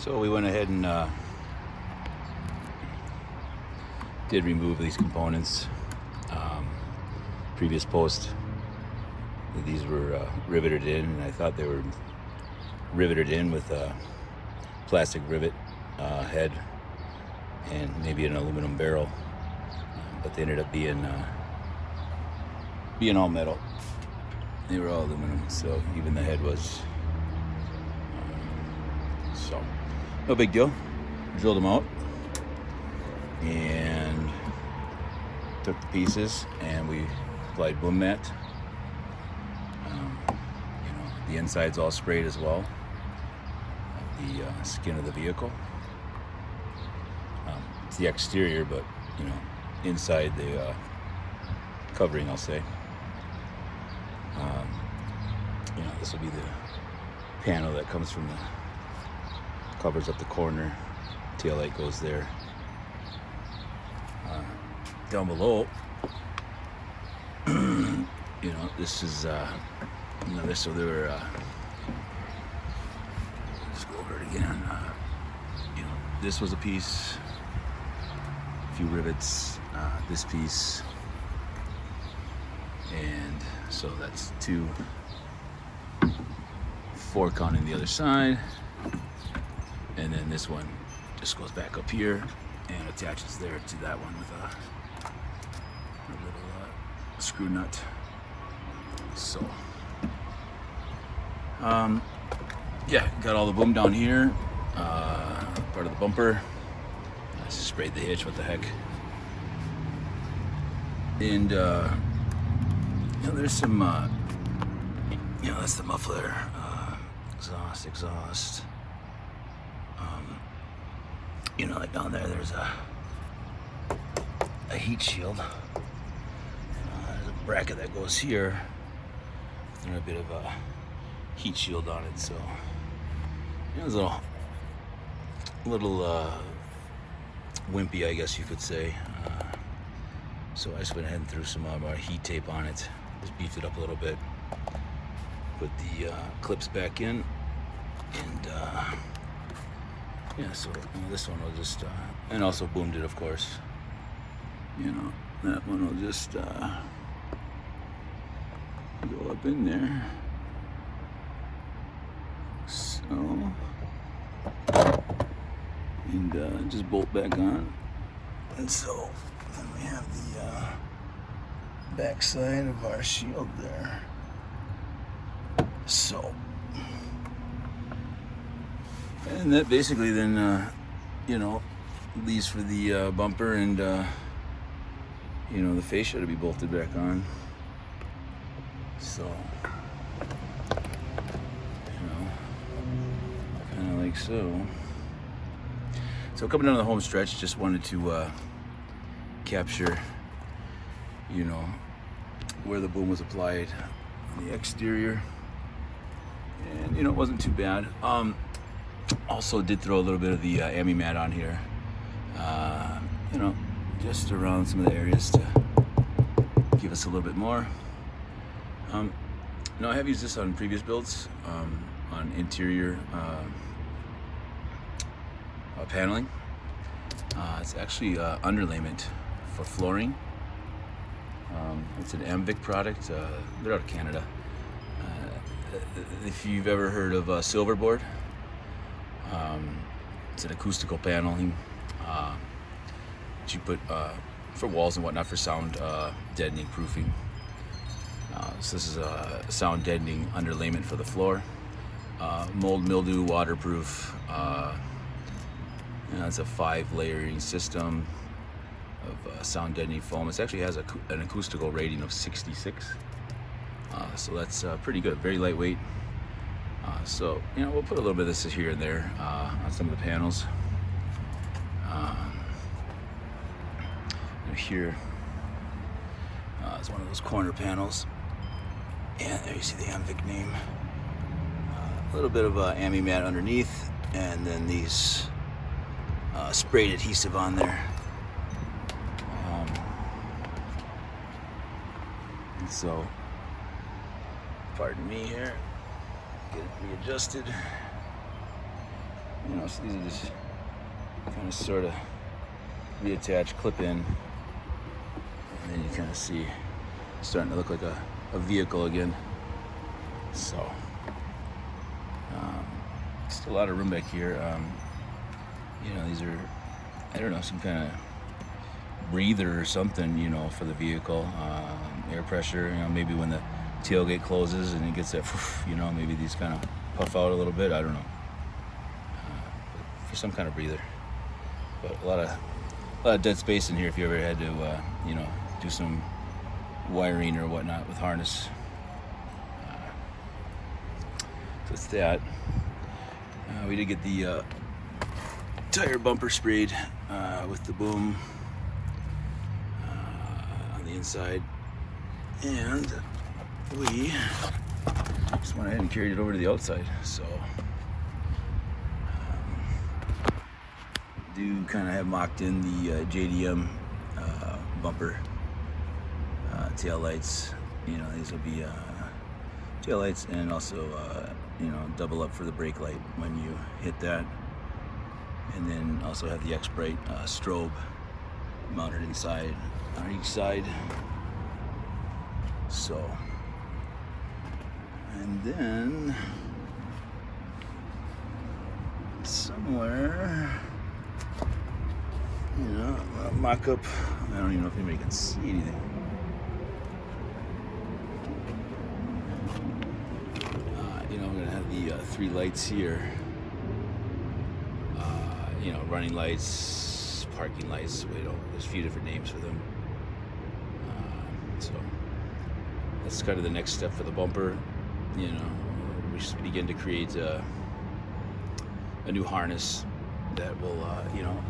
So we went ahead and did remove these components. Previous post, these were riveted in, and I thought they were riveted in with a plastic rivet head and maybe an aluminum barrel, but they ended up being all metal. They were all aluminum, so even the head was. So no big deal. Drilled them out and took the pieces, and we applied boom mat. The inside's all sprayed as well. The skin of the vehicle. It's the exterior, but inside the covering, I'll say. This will be the panel that comes from the covers up the corner. Tail light goes there. Down below, this is another. So there were. Let's go over it again. This was a piece, a few rivets. This piece, and so that's 2, 4 count on the other side, and then this one just goes back up here and attaches there to that one with a little screw nut. So, got all the boom down here, part of the bumper. I sprayed the hitch, what the heck. And, there's some, that's the muffler, exhaust. Like down there's a heat shield. There's a bracket that goes here. There's a bit of a heat shield on it, so it's a little wimpy, I guess you could say. So I just went ahead and threw some more heat tape on it. Just beefed it up a little bit. Put the clips back in, and so this one will just and also boomed it, of course. That one will just go up in there. So, and just bolt back on. And so then we have the back side of our shield there. So, and that basically then, leaves for the bumper and, the fascia to be bolted back on. So, kind of like so. So coming down the home stretch, just wanted to capture, where the boom was applied on the exterior. And, it wasn't too bad. Also did throw a little bit of the ammi mat on here, just around some of the areas to give us a little bit more. I have used this on previous builds, on interior paneling. It's actually underlayment for flooring. It's an Amvic product. They're out of Canada. If you've ever heard of Silverboard, it's an acoustical paneling that you put for walls and whatnot for sound deadening proofing. So this is a sound deadening underlayment for the floor. Mold, mildew, waterproof. It's a 5-layering system of sound deadening foam. It actually has an acoustical rating of 66. So that's pretty good, very lightweight. So, we'll put a little bit of this here and there on some of the panels. Here is one of those corner panels. And there you see the Amvic name. A little bit of ammi mat underneath, and then these sprayed adhesive on there. And so, pardon me here, get it readjusted. You know, so these are just kind of sort of reattach, clip in, and then you kind of see it's starting to look like a vehicle again. So still a lot of room back here. You know, these are, I don't know, some kind of breather or something, you know, for the vehicle. Air pressure, you know, maybe when the tailgate closes and it gets that, you know, maybe these kind of puff out a little bit. I don't know. For some kind of breather. But a lot of dead space in here if you ever had to, you know, do some wiring or whatnot with harness. So it's that. We did get the tire bumper sprayed with the boom on the inside, and we just went ahead and carried it over to the outside. So do kind of have mocked in the JDM bumper tail lights. You know, these will be tail lights, and also you know, double up for the brake light when you hit that, and then also have the X-Brite strobe mounted inside on each side. So, and then somewhere, you know, mock up. I don't even know if anybody can see anything. You know, I'm gonna have the 3 lights here. You know, running lights, parking lights. You know, there's a few different names for them. So that's kind of the next step for the bumper. You know, we should begin to create a new harness that will, you know,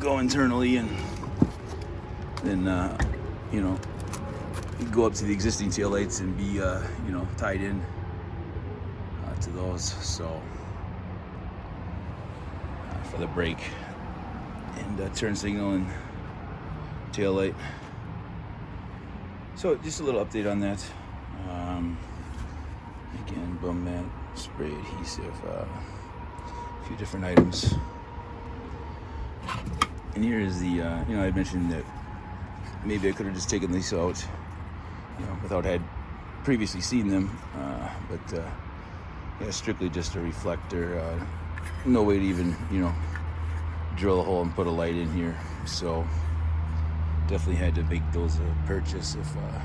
go internally, and then, you know, go up to the existing taillights and be, you know, tied in to those. So for the brake and turn signal and tail light. So just a little update on that. Again, bum mat, spray adhesive, a few different items. And here is the, you know, I mentioned that maybe I could have just taken these out, you know, without had previously seen them, but yeah, strictly just a reflector. No way to even, you know, drill a hole and put a light in here. So definitely had to make those a purchase if I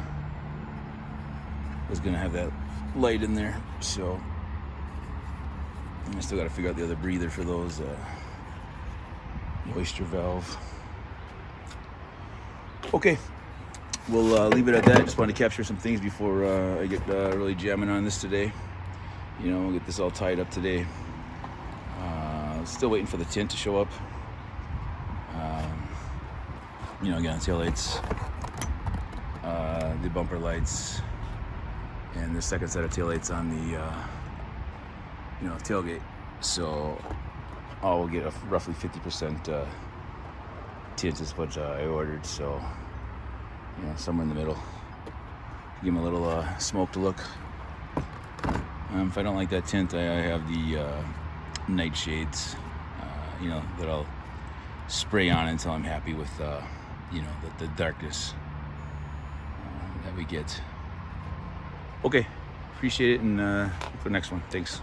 was gonna have that light in there. So I still got to figure out the other breather for those. Moisture valve. Okay, we'll leave it at that. Just wanted to capture some things before I get really jamming on this today. You know, we'll get this all tied up today. Still waiting for the tint to show up. You know, again, tail lights, the bumper lights, and the second set of tail lights on the you know, tailgate. So I'll get a roughly 50% tint is what I ordered. So, you know, somewhere in the middle. Give them a little smoked look. If I don't like that tint, I have the night shades, you know, that I'll spray on until I'm happy with, you know, the darkness that we get. Okay, appreciate it, and for the next one. Thanks.